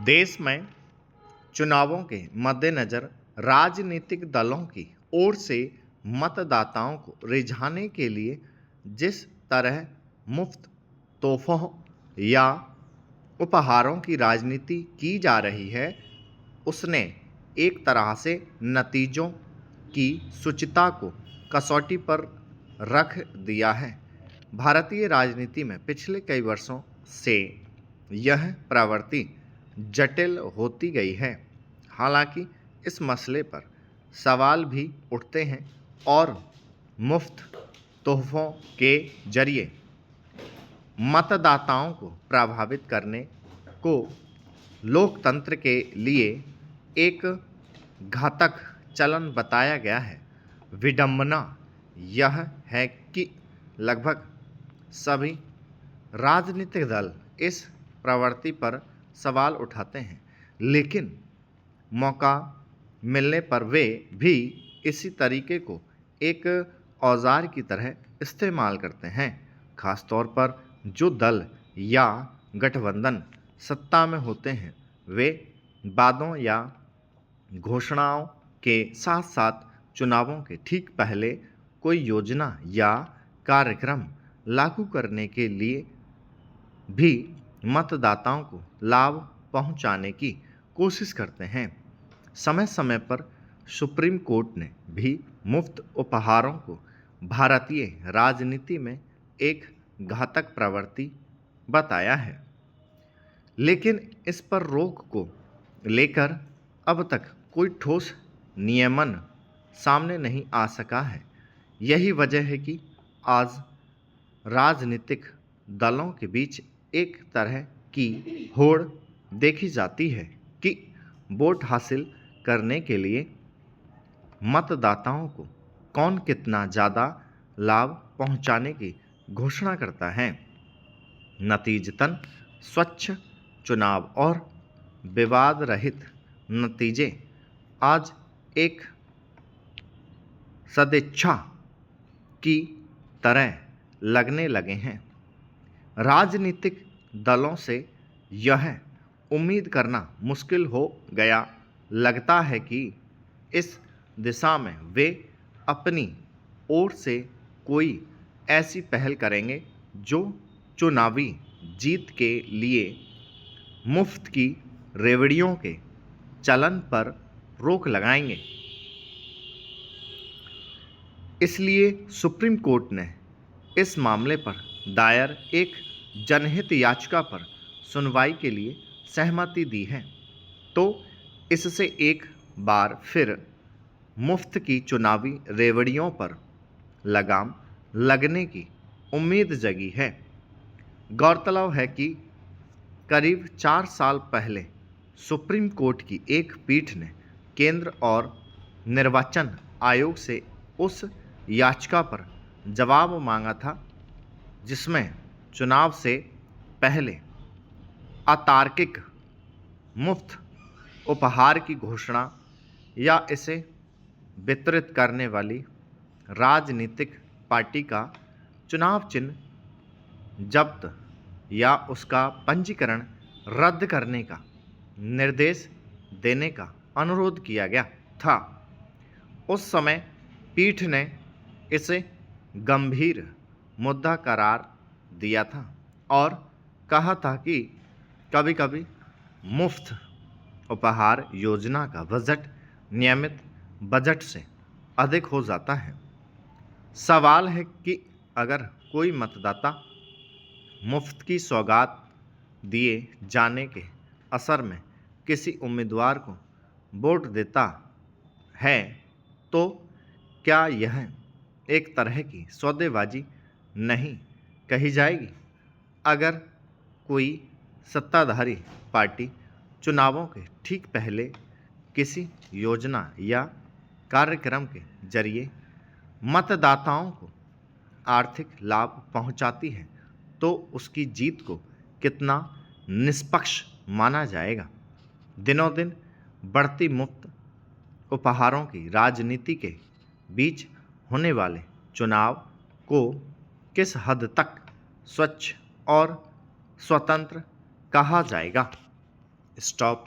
देश में चुनावों के मद्देनज़र राजनीतिक दलों की ओर से मतदाताओं को रिझाने के लिए जिस तरह मुफ्त तोहफों या उपहारों की राजनीति की जा रही है, उसने एक तरह से नतीजों की शुचिता को कसौटी पर रख दिया है। भारतीय राजनीति में पिछले कई वर्षों से यह प्रवृत्ति जटिल होती गई है। हालांकि इस मसले पर सवाल भी उठते हैं और मुफ्त तोहफों के जरिए मतदाताओं को प्रभावित करने को लोकतंत्र के लिए एक घातक चलन बताया गया है। विडंबना यह है कि लगभग सभी राजनीतिक दल इस प्रवृत्ति पर सवाल उठाते हैं, लेकिन मौका मिलने पर वे भी इसी तरीके को एक औजार की तरह इस्तेमाल करते हैं। खासतौर पर जो दल या गठबंधन सत्ता में होते हैं, वे वादों या घोषणाओं के साथ साथ चुनावों के ठीक पहले कोई योजना या कार्यक्रम लागू करने के लिए भी मतदाताओं को लाभ पहुंचाने की कोशिश करते हैं। समय समय पर सुप्रीम कोर्ट ने भी मुफ्त उपहारों को भारतीय राजनीति में एक घातक प्रवृत्ति बताया है, लेकिन इस पर रोक को लेकर अब तक कोई ठोस नियमन सामने नहीं आ सका है। यही वजह है कि आज राजनीतिक दलों के बीच एक तरह की होड़ देखी जाती है कि वोट हासिल करने के लिए मतदाताओं को कौन कितना ज़्यादा लाभ पहुंचाने की घोषणा करता है। नतीजतन स्वच्छ चुनाव और विवाद रहित नतीजे आज एक सदिच्छा की तरह लगने लगे हैं। राजनीतिक दलों से यह उम्मीद करना मुश्किल हो गया लगता है कि इस दिशा में वे अपनी ओर से कोई ऐसी पहल करेंगे जो चुनावी जीत के लिए मुफ्त की रेवड़ियों के चलन पर रोक लगाएंगे। इसलिए सुप्रीम कोर्ट ने इस मामले पर दायर एक जनहित याचिका पर सुनवाई के लिए सहमति दी है। तो इससे एक बार फिर मुफ्त की चुनावी रेवड़ियों पर लगाम लगने की उम्मीद जगी है। गौरतलब है कि करीब 4 साल पहले सुप्रीम कोर्ट की एक पीठ ने केंद्र और निर्वाचन आयोग से उस याचिका पर जवाब मांगा था, जिसमें चुनाव से पहले अतार्किक मुफ्त उपहार की घोषणा या इसे वितरित करने वाली राजनीतिक पार्टी का चुनाव चिन्ह जब्त या उसका पंजीकरण रद्द करने का निर्देश देने का अनुरोध किया गया था। उस समय पीठ ने इसे गंभीर मुद्दा करार दिया था और कहा था कि कभी-कभी मुफ्त उपहार योजना का बजट नियमित बजट से अधिक हो जाता है। सवाल है कि अगर कोई मतदाता मुफ्त की सौगात दिए जाने के असर में किसी उम्मीदवार को वोट देता है, तो क्या यह एक तरह की सौदेबाजी नहीं कही जाएगी? अगर कोई सत्ताधारी पार्टी चुनावों के ठीक पहले किसी योजना या कार्यक्रम के जरिए मतदाताओं को आर्थिक लाभ पहुंचाती है, तो उसकी जीत को कितना निष्पक्ष माना जाएगा? दिनों दिन बढ़ती मुफ्त उपहारों की राजनीति के बीच होने वाले चुनाव को किस हद तक स्वच्छ और स्वतंत्र कहा जाएगा? स्टॉप